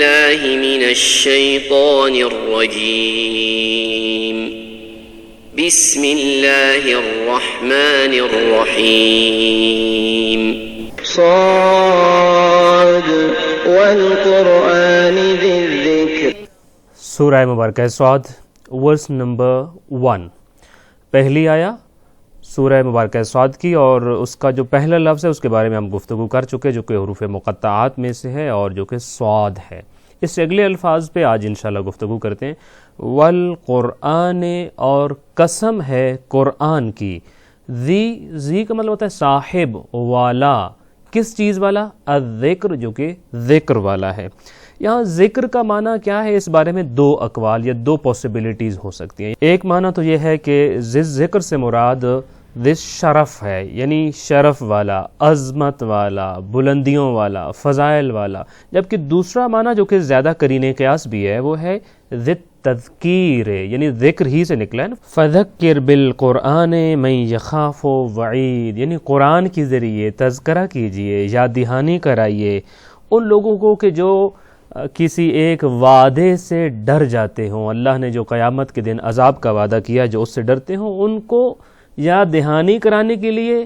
بالله من الشيطان الرجيم بسم الله الرحمن الرحيم صاد والقرآن ذي الذكر. سورہ مبارکہ صاد ورس نمبر 1. پہلی آیا سورہ مبارکہ صاد کی، اور اس کا جو پہلا لفظ ہے اس کے بارے میں ہم گفتگو کر چکے، جو کہ حروف مقطعات میں سے ہے اور جو کہ صاد ہے. اس سے اگلے الفاظ پہ آج انشاءاللہ گفتگو کرتے ہیں. والقرآن، اور قسم ہے قرآن کی. ذی کا مطلب ہوتا ہے صاحب، والا. کس چیز والا؟ الذکر، جو کہ ذکر والا ہے. یہاں ذکر کا معنی کیا ہے؟ اس بارے میں دو اقوال یا دو پاسبلٹیز ہو سکتی ہیں. ایک معنی تو یہ ہے کہ ذکر سے مراد ذس شرف ہے، یعنی شرف والا، عظمت والا، بلندیوں والا، فضائل والا. جبکہ دوسرا معنی جو کہ زیادہ قرینِ قیاس بھی ہے وہ ہے ذت تذکیر، یعنی ذکر ہی سے نکلا ہے. فذکر بالقرآن من یخاف وعید، یعنی قرآن کے ذریعے تذکرہ کیجئے، یاد دہانی کرائیے ان لوگوں کو کہ جو کسی ایک وعدے سے ڈر جاتے ہوں. اللہ نے جو قیامت کے دن عذاب کا وعدہ کیا، جو اس سے ڈرتے ہوں، ان کو یاد دہانی کرانے کے لیے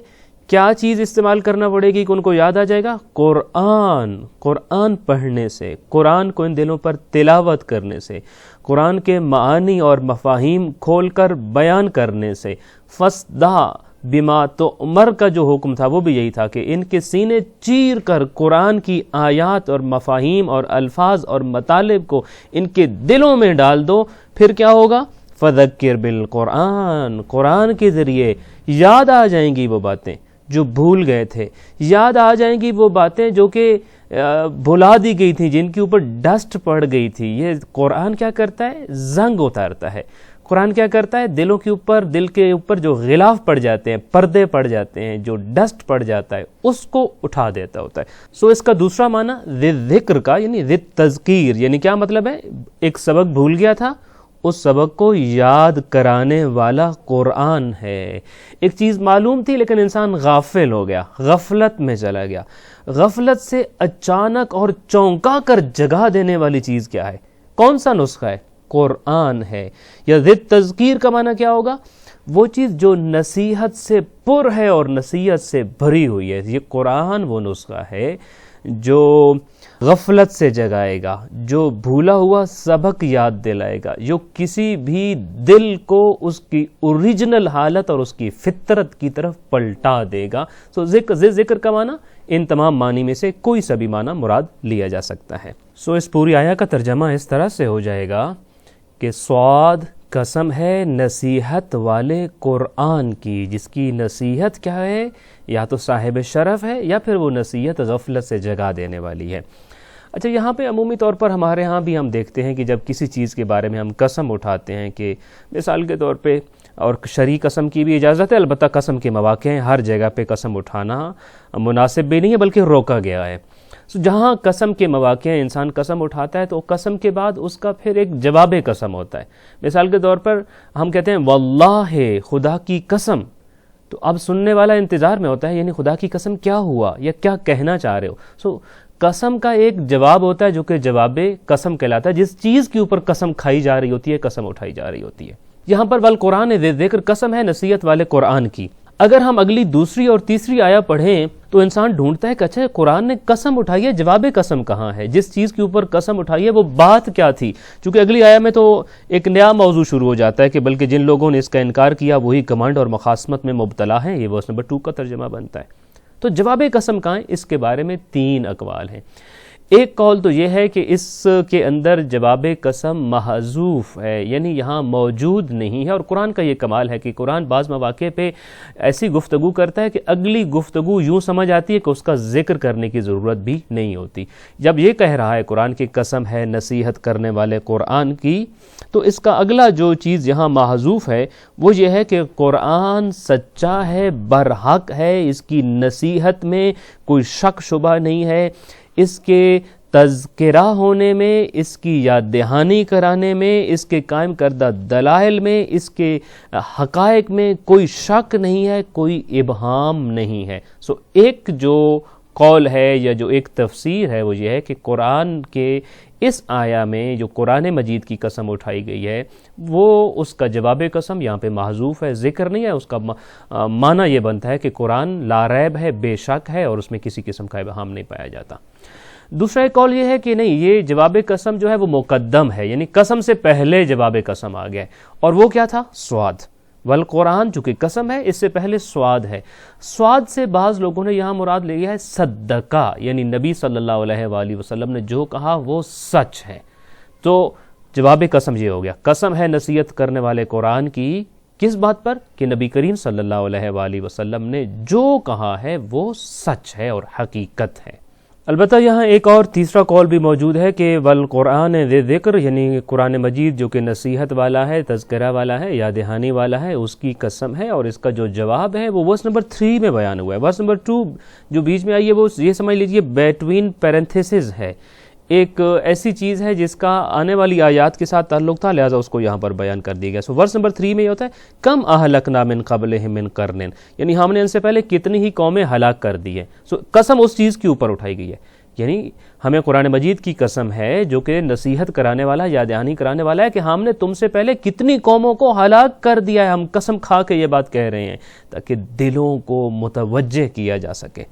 کیا چیز استعمال کرنا پڑے گی کہ ان کو یاد آ جائے گا؟ قرآن پڑھنے سے، قرآن کو ان دلوں پر تلاوت کرنے سے، قرآن کے معانی اور مفاہیم کھول کر بیان کرنے سے. فَاصْدَعْ بِمَا تُؤْمَرْ کا جو حکم تھا وہ بھی یہی تھا کہ ان کے سینے چیر کر قرآن کی آیات اور مفاہیم اور الفاظ اور مطالب کو ان کے دلوں میں ڈال دو. پھر کیا ہوگا؟ فذکر بالقرآن، قرآن کے ذریعے یاد آ جائیں گی وہ باتیں جو بھول گئے تھے، یاد آ جائیں گی وہ باتیں جو کہ بھلا دی گئی تھیں، جن کے اوپر ڈسٹ پڑ گئی تھی. یہ قرآن کیا کرتا ہے؟ زنگ اتارتا ہے. قرآن کیا کرتا ہے؟ دل کے اوپر جو غلاف پڑ جاتے ہیں، پردے پڑ جاتے ہیں، جو ڈسٹ پڑ جاتا ہے، اس کو اٹھا دیتا ہوتا ہے. اس کا دوسرا معنی ذکر کا، یعنی ذکر تذکیر، یعنی کیا مطلب ہے؟ ایک سبق بھول گیا تھا، اس سبق کو یاد کرانے والا قرآن ہے. ایک چیز معلوم تھی لیکن انسان غافل ہو گیا، غفلت میں چلا گیا. غفلت سے اچانک اور چونکا کر جگا دینے والی چیز کیا ہے؟ کون سا نسخہ ہے؟ قرآن ہے. یا ذکر تذکیر کا معنی کیا ہوگا؟ وہ چیز جو نصیحت سے پر ہے اور نصیحت سے بھری ہوئی ہے. یہ قرآن وہ نسخہ ہے جو غفلت سے جگائے گا، جو بھولا ہوا سبق یاد دلائے گا، جو کسی بھی دل کو اس کی اوریجنل حالت اور اس کی فطرت کی طرف پلٹا دے گا. ذکر کا معنی ان تمام معنی میں سے کوئی سا بھی معنی مراد لیا جا سکتا ہے. اس پوری آیت کا ترجمہ اس طرح سے ہو جائے گا کہ صاد قسم ہے نصیحت والے قرآن کی، جس کی نصیحت کیا ہے؟ یا تو صاحب شرف ہے یا پھر وہ نصیحت غفلت سے جگا دینے والی ہے. اچھا، یہاں پہ عمومی طور پر ہمارے ہاں بھی ہم دیکھتے ہیں کہ جب کسی چیز کے بارے میں ہم قسم اٹھاتے ہیں، کہ مثال کے طور پہ، اور شرعی قسم کی بھی اجازت ہے، البتہ قسم کے مواقع ہیں، ہر جگہ پہ قسم اٹھانا مناسب بھی نہیں ہے بلکہ روکا گیا ہے. جہاں قسم کے مواقع ہیں، انسان قسم اٹھاتا ہے تو قسم کے بعد اس کا پھر ایک جواب قسم ہوتا ہے. مثال کے طور پر ہم کہتے ہیں واللہ، خدا کی قسم، تو اب سننے والا انتظار میں ہوتا ہے، یعنی خدا کی قسم کیا ہوا یا کیا کہنا چاہ رہے ہو. قسم کا ایک جواب ہوتا ہے جو کہ جواب قسم کہلاتا ہے. جس چیز کے اوپر قسم کھائی جا رہی ہوتی ہے، قسم اٹھائی جا رہی ہوتی ہے. یہاں پر والقرآن ذکر قسم ہے نصیحت والے قرآن کی. اگر ہم اگلی دوسری اور تیسری آیا پڑھیں تو انسان ڈھونڈتا ہے کہ اچھا قرآن نے قسم اٹھائی ہے، جواب قسم کہاں ہے؟ جس چیز کے اوپر قسم اٹھائی ہے وہ بات کیا تھی؟ چونکہ اگلی آیا میں تو ایک نیا موضوع شروع ہو جاتا ہے کہ بلکہ جن لوگوں نے اس کا انکار کیا وہی کمانڈ اور مخاصمت میں مبتلا ہیں. یہ ورس نمبر 2 کا ترجمہ بنتا ہے. تو جواب قسم کہاں ہے؟ اس کے بارے میں 3 اقوال ہیں. ایک قول تو یہ ہے کہ اس کے اندر جواب قسم محذوف ہے، یعنی یہاں موجود نہیں ہے. اور قرآن کا یہ کمال ہے کہ قرآن بعض مواقع پہ ایسی گفتگو کرتا ہے کہ اگلی گفتگو یوں سمجھ آتی ہے کہ اس کا ذکر کرنے کی ضرورت بھی نہیں ہوتی. جب یہ کہہ رہا ہے قرآن کی قسم ہے نصیحت کرنے والے قرآن کی، تو اس کا اگلا جو چیز یہاں محذوف ہے وہ یہ ہے کہ قرآن سچا ہے، برحق ہے، اس کی نصیحت میں کوئی شک شبہ نہیں ہے، اس کے تذکرہ ہونے میں، اس کی یاد دہانی کرانے میں، اس کے قائم کردہ دلائل میں، اس کے حقائق میں کوئی شک نہیں ہے، کوئی ابہام نہیں ہے. ایک جو قول ہے یا جو ایک تفسیر ہے وہ یہ ہے کہ قرآن کے اس آیا میں جو قرآن مجید کی قسم اٹھائی گئی ہے وہ اس کا جواب قسم یہاں پہ محذوف ہے، ذکر نہیں ہے، اس کا معنی یہ بنتا ہے کہ قرآن لا ریب ہے، بے شک ہے، اور اس میں کسی قسم کا ابہام نہیں پایا جاتا۔ دوسرا ایک قول یہ ہے کہ نہیں، یہ جواب قسم جو ہے وہ مقدم ہے، یعنی قسم سے پہلے جواب قسم آ گیا ہے، اور وہ کیا تھا؟ سواد۔ والقرآن چونکہ قسم ہے، اس سے پہلے سواد ہے۔ سواد سے بعض لوگوں نے یہاں مراد لیا ہے صدقہ، یعنی نبی صلی اللہ علیہ وآلہ وسلم نے جو کہا وہ سچ ہے۔ تو جواب قسم یہ ہو گیا، قسم ہے نصیحت کرنے والے قرآن کی، کس بات پر؟ کہ نبی کریم صلی اللہ علیہ وآلہ وسلم نے جو کہا ہے وہ سچ ہے اور حقیقت ہے۔ البتہ یہاں ایک اور تیسرا قول بھی موجود ہے کہ والقرآن ذی ذکر، یعنی قرآن مجید جو کہ نصیحت والا ہے، تذکرہ والا ہے، یاد دہانی والا ہے، اس کی قسم ہے، اور اس کا جو جواب ہے وہ ورس نمبر 3 میں بیان ہوا ہے۔ ورس نمبر 2 جو بیچ میں آئی ہے وہ یہ سمجھ لیجئے بیٹوین پیرنتھیسز ہے، ایک ایسی چیز ہے جس کا آنے والی آیات کے ساتھ تعلق تھا، لہٰذا اس کو یہاں پر بیان کر دیا گیا۔ سو ورس نمبر 3 میں یہ ہوتا ہے کم اہلکنا من قبلہم من قرن، یعنی ہم نے ان سے پہلے کتنی ہی قومیں ہلاک کر دی ہیں۔ سو قسم اس چیز کے اوپر اٹھائی گئی ہے، یعنی ہمیں قرآن مجید کی قسم ہے جو کہ نصیحت کرانے والا، یاد دہانی کرانے والا ہے کہ ہم نے تم سے پہلے کتنی قوموں کو ہلاک کر دیا ہے۔ ہم قسم کھا کے یہ بات کہہ رہے ہیں تاکہ دلوں کو متوجہ کیا جا سکے۔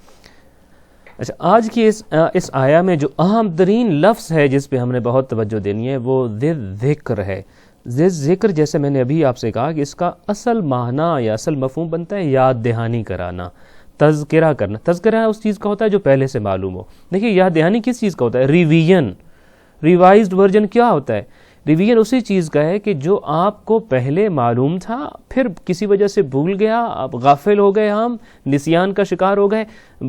اچھا، آج کی اس آیا میں جو اہم ترین لفظ ہے جس پہ ہم نے بہت توجہ دینی ہے وہ ذی ذکر ہے۔ ذی ذکر جیسے میں نے ابھی آپ سے کہا کہ اس کا اصل معنی یا اصل مفہوم بنتا ہے یاد دہانی کرانا، تذکرہ کرنا۔ تذکرہ اس چیز کا ہوتا ہے جو پہلے سے معلوم ہو۔ دیکھیے یاد دہانی کس چیز کا ہوتا ہے؟ ریویژن، ریوائزڈ ورژن کیا ہوتا ہے؟ ریویژن اسی چیز کا ہے کہ جو آپ کو پہلے معلوم تھا پھر کسی وجہ سے بھول گیا، آپ غافل ہو گئے، ہم نسیان کا شکار ہو گئے،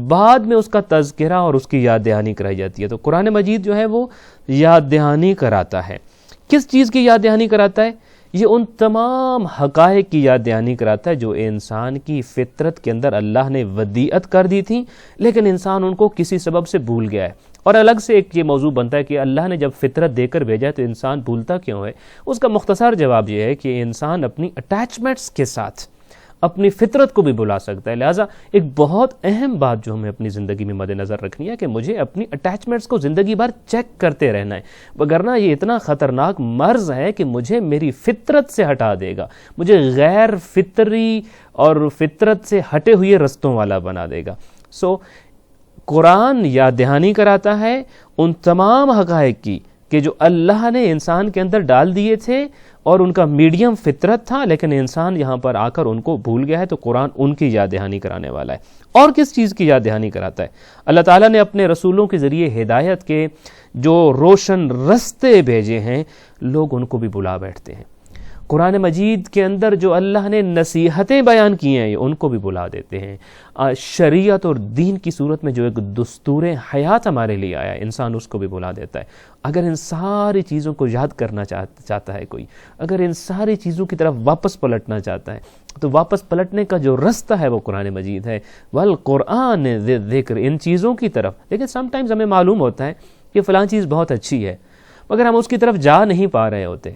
بعد میں اس کا تذکرہ اور اس کی یاد دہانی کرائی جاتی ہے۔ تو قرآن مجید جو ہے وہ یاد دہانی کراتا ہے۔ کس چیز کی یاد دہانی کراتا ہے؟ یہ ان تمام حقائق کی یاد دہانی کراتا ہے جو انسان کی فطرت کے اندر اللہ نے ودیعت کر دی تھی، لیکن انسان ان کو کسی سبب سے بھول گیا ہے۔ اور الگ سے ایک یہ موضوع بنتا ہے کہ اللہ نے جب فطرت دے کر بھیجا ہے تو انسان بھولتا کیوں ہے؟ اس کا مختصر جواب یہ ہے کہ انسان اپنی اٹیچمنٹس کے ساتھ اپنی فطرت کو بھی بھلا سکتا ہے۔ لہٰذا ایک بہت اہم بات جو ہمیں اپنی زندگی میں مد نظر رکھنی ہے کہ مجھے اپنی اٹیچمنٹس کو زندگی بھر چیک کرتے رہنا ہے، وگرنہ یہ اتنا خطرناک مرض ہے کہ مجھے میری فطرت سے ہٹا دے گا، مجھے غیر فطری اور فطرت سے ہٹے ہوئے رستوں والا بنا دے گا۔ سو قرآن یاد دہانی کراتا ہے ان تمام حقائق کی کہ جو اللہ نے انسان کے اندر ڈال دیے تھے اور ان کا میڈیم فطرت تھا، لیکن انسان یہاں پر آ کر ان کو بھول گیا ہے، تو قرآن ان کی یاد دہانی کرانے والا ہے۔ اور کس چیز کی یاد دہانی کراتا ہے؟ اللہ تعالیٰ نے اپنے رسولوں کے ذریعے ہدایت کے جو روشن رستے بھیجے ہیں، لوگ ان کو بھی بھلا بیٹھتے ہیں۔ قرآن مجید کے اندر جو اللہ نے نصیحتیں بیان کی ہیں ان کو بھی بھلا دیتے ہیں۔ شریعت اور دین کی صورت میں جو ایک دستور حیات ہمارے لیے آیا ہے، انسان اس کو بھی بھلا دیتا ہے۔ اگر ان ساری چیزوں کو یاد کرنا چاہتا ہے کوئی، اگر ان ساری چیزوں کی طرف واپس پلٹنا چاہتا ہے، تو واپس پلٹنے کا جو رستہ ہے وہ قرآن مجید ہے۔ والقرآن ذی ذکر، ان چیزوں کی طرف۔ لیکن سم ٹائمز ہمیں معلوم ہوتا ہے کہ فلاں چیز بہت اچھی ہے، مگر ہم اس کی طرف جا نہیں پا رہے ہوتے،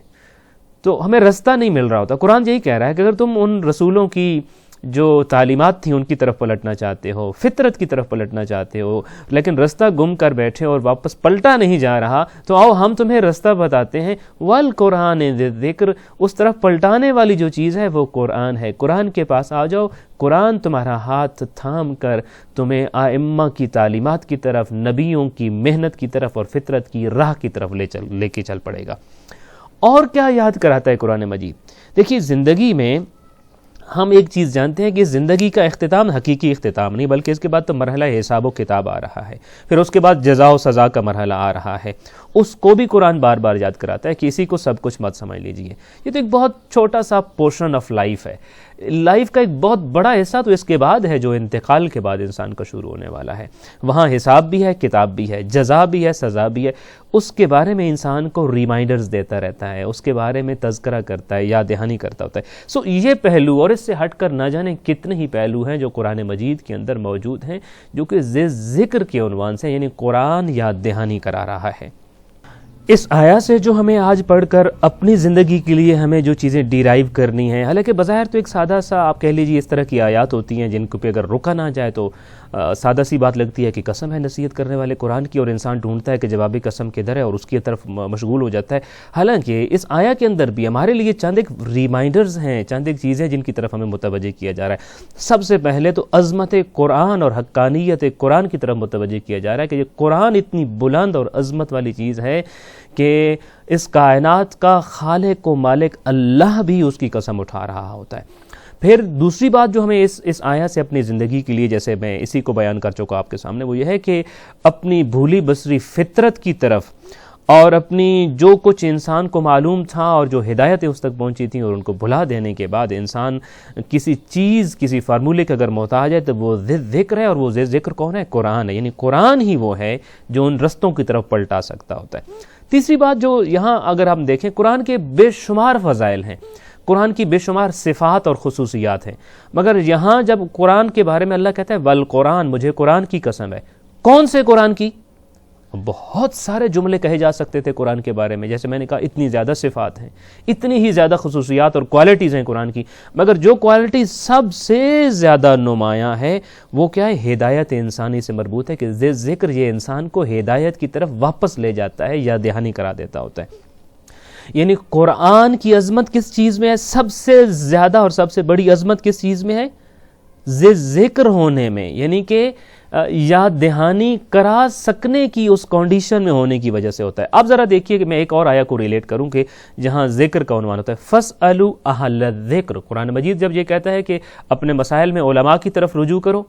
تو ہمیں رستہ نہیں مل رہا ہوتا۔ قرآن یہی کہہ رہا ہے کہ اگر تم ان رسولوں کی جو تعلیمات تھیں ان کی طرف پلٹنا چاہتے ہو، فطرت کی طرف پلٹنا چاہتے ہو، لیکن رستہ گم کر بیٹھے اور واپس پلٹا نہیں جا رہا، تو آؤ ہم تمہیں رستہ بتاتے ہیں۔ والقرآن ذی ذکر، اس طرف پلٹانے والی جو چیز ہے وہ قرآن ہے۔ قرآن کے پاس آ جاؤ، قرآن تمہارا ہاتھ تھام کر تمہیں ائمہ کی تعلیمات کی طرف، نبیوں کی محنت کی طرف اور فطرت کی راہ کی طرف لے کے چل پڑے گا۔ اور کیا یاد کراتا ہے قرآن مجید؟ دیکھیے زندگی میں ہم ایک چیز جانتے ہیں کہ زندگی کا اختتام حقیقی اختتام نہیں، بلکہ اس کے بعد تو مرحلہ حساب و کتاب آ رہا ہے، پھر اس کے بعد جزا و سزا کا مرحلہ آ رہا ہے۔ اس کو بھی قرآن بار بار یاد کراتا ہے کہ اسی کو سب کچھ مت سمجھ لیجئے، یہ تو ایک بہت چھوٹا سا پورشن آف لائف ہے۔ لائف کا ایک بہت بڑا حصہ تو اس کے بعد ہے جو انتقال کے بعد انسان کا شروع ہونے والا ہے۔ وہاں حساب بھی ہے، کتاب بھی ہے، جزا بھی ہے، سزا بھی ہے۔ اس کے بارے میں انسان کو ریمائنڈرز دیتا رہتا ہے، اس کے بارے میں تذکرہ کرتا ہے، یاد دہانی کرتا ہوتا ہے۔ سو یہ پہلو اور اس سے ہٹ کر نہ جانے کتنے ہی پہلو ہیں جو قرآن مجید کے اندر موجود ہیں، جو کہ ذکر کے عنوان سے، یعنی قرآن یاد دہانی کرا رہا ہے۔ اس آیا سے جو ہمیں آج پڑھ کر اپنی زندگی کے لیے ہمیں جو چیزیں ڈیرائیو کرنی ہیں، حالانکہ بظاہر تو ایک سادہ سا آپ کہہ لیجیے اس طرح کی آیات ہوتی ہیں جن کو پہ اگر رکا نہ جائے تو سادہ سی بات لگتی ہے کہ قسم ہے نصیحت کرنے والے قرآن کی، اور انسان ڈھونڈتا ہے کہ جوابی قسم کدھر ہے اور اس کی طرف مشغول ہو جاتا ہے. حالانکہ اس آیا کے اندر بھی ہمارے لیے چند ایک ریمائنڈرز ہیں، چند ایک چیزیں جن کی طرف ہمیں متوجہ کیا جا رہا ہے. سب سے پہلے تو عظمت قرآن اور حقانیت قرآن کی طرف متوجہ کیا جا رہا ہے کہ یہ قرآن اتنی بلند اور عظمت والی چیز ہے کہ اس کائنات کا خالق و مالک اللہ بھی اس کی قسم اٹھا رہا ہوتا ہے. پھر دوسری بات جو ہمیں اس آیت سے اپنی زندگی کے لیے، جیسے میں اسی کو بیان کر چکا آپ کے سامنے، وہ یہ ہے کہ اپنی بھولی بسری فطرت کی طرف اور اپنی جو کچھ انسان کو معلوم تھا اور جو ہدایتیں اس تک پہنچی تھیں اور ان کو بھلا دینے کے بعد انسان کسی چیز، کسی فارمولے کا اگر محتاج ہے تو وہ ذکر ہے، اور وہ ذکر کون ہے؟ قرآن ہے. یعنی قرآن ہی وہ ہے جو ان رستوں کی طرف پلٹا سکتا ہوتا ہے. تیسری بات جو یہاں اگر ہم دیکھیں، قرآن کے بے شمار فضائل ہیں، قرآن کی بے شمار صفات اور خصوصیات ہیں، مگر یہاں جب قرآن کے بارے میں اللہ کہتا ہے والقرآن، مجھے قرآن کی قسم ہے، کون سے قرآن کی؟ بہت سارے جملے کہے جا سکتے تھے قرآن کے بارے میں، جیسے میں نے کہا اتنی زیادہ صفات ہیں، اتنی ہی زیادہ خصوصیات اور کوالٹیز ہیں قرآن کی، مگر جو کوالٹی سب سے زیادہ نمایاں ہے وہ کیا ہے؟ ہدایت انسانی سے مربوط ہے، کہ ذکر یہ انسان کو ہدایت کی طرف واپس لے جاتا ہے، یاد دہانی کرا دیتا ہوتا ہے. یعنی قرآن کی عظمت کس چیز میں ہے؟ سب سے زیادہ اور سب سے بڑی عظمت کس چیز میں ہے؟ ذکر ہونے میں، یعنی کہ یاد دہانی کرا سکنے کی اس کنڈیشن میں ہونے کی وجہ سے ہوتا ہے. اب ذرا دیکھیے کہ میں ایک اور آیا کو ریلیٹ کروں کہ جہاں ذکر کا عنوان ہوتا ہے فَاسْأَلُوا أَهْلَ الذِّكْرِ. قرآن مجید جب یہ کہتا ہے کہ اپنے مسائل میں علماء کی طرف رجوع کرو،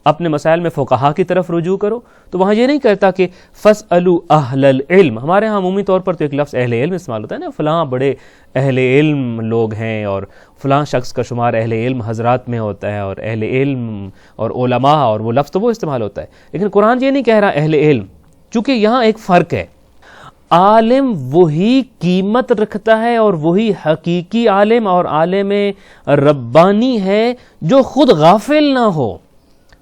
اپنے مسائل میں فقہا کی طرف رجوع کرو، تو وہاں یہ نہیں کہتا کہ فَاسْأَلُوا أَهْلَ الْعِلْمِ. ہمارے ہاں عمومی طور پر تو ایک لفظ اہل علم استعمال ہوتا ہے نا، فلاں بڑے اہل علم لوگ ہیں اور فلاں شخص کا شمار اہل علم حضرات میں ہوتا ہے، اور اہل علم اور علماء، اور وہ لفظ تو وہ استعمال ہوتا ہے. لیکن قرآن یہ نہیں کہہ رہا اہل علم، چونکہ یہاں ایک فرق ہے. عالم وہی قیمت رکھتا ہے اور وہی حقیقی عالم اور عالم ربانی ہے جو خود غافل نہ ہو.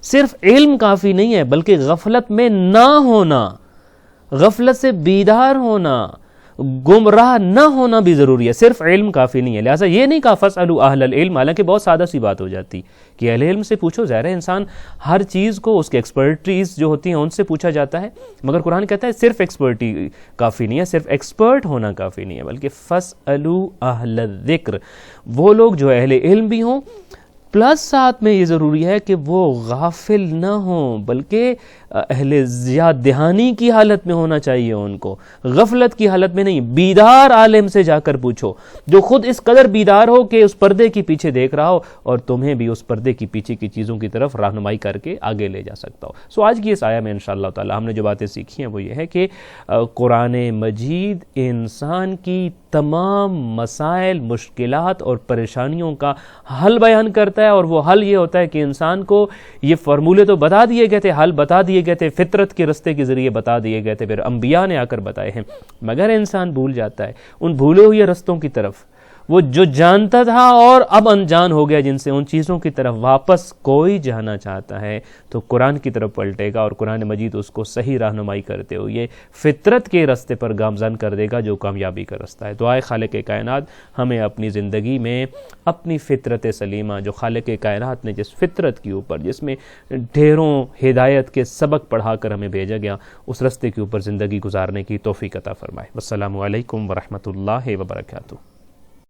صرف علم کافی نہیں ہے، بلکہ غفلت میں نہ ہونا، غفلت سے بیدار ہونا، گمراہ نہ ہونا بھی ضروری ہے. صرف علم کافی نہیں ہے. لہٰذا یہ نہیں کہا فَاسْأَلُوا أَهْلَ الْعِلْمِ، حالانکہ بہت سادہ سی بات ہو جاتی کہ اہل علم سے پوچھو. ظاہر ہے انسان ہر چیز کو اس کے ایکسپرٹیز جو ہوتی ہیں ان سے پوچھا جاتا ہے، مگر قرآن کہتا ہے صرف ایکسپرٹی کافی نہیں ہے، صرف ایکسپرٹ ہونا کافی نہیں ہے، بلکہ فَاسْأَلُوا أَهْلَ الذِّكْرِ، وہ لوگ جو اہل علم بھی ہوں، پلس ساتھ میں یہ ضروری ہے کہ وہ غافل نہ ہوں، بلکہ اہل یاد دہانی کی حالت میں ہونا چاہیے، ان کو غفلت کی حالت میں نہیں. بیدار عالم سے جا کر پوچھو، جو خود اس قدر بیدار ہو کہ اس پردے کے پیچھے دیکھ رہا ہو اور تمہیں بھی اس پردے کی پیچھے کی چیزوں کی طرف رہنمائی کر کے آگے لے جا سکتا ہو. سو آج کی اس آیا میں انشاءاللہ تعالی ہم نے جو باتیں سیکھی ہیں وہ یہ ہے کہ قرآن مجید انسان کی تمام مسائل، مشکلات اور پریشانیوں کا حل بیان کرتا ہے، اور وہ حل یہ ہوتا ہے کہ انسان کو یہ فارمولے تو بتا دیے گئے تھے، حل بتا دیے گئے تھے، فطرت کے رستے کے ذریعے بتا دیے گئے تھے، پھر انبیاء نے آ کر بتائے ہیں، مگر انسان بھول جاتا ہے ان بھولے ہوئے رستوں کی طرف. وہ جو جانتا تھا اور اب انجان ہو گیا جن سے، ان چیزوں کی طرف واپس کوئی جانا چاہتا ہے تو قرآن کی طرف پلٹے گا، اور قرآن مجید اس کو صحیح رہنمائی کرتے ہوئے فطرت کے رستے پر گامزن کر دے گا جو کامیابی کا رستہ ہے. دعائے خالق کائنات ہمیں اپنی زندگی میں اپنی فطرت سلیمہ، جو خالق کائنات نے جس فطرت کے اوپر، جس میں ڈھیروں ہدایت کے سبق پڑھا کر ہمیں بھیجا گیا، اس رستے کے اوپر زندگی گزارنے کی توفیق عطا فرمائے. والسلام علیکم ورحمۃ اللہ وبرکاتہ.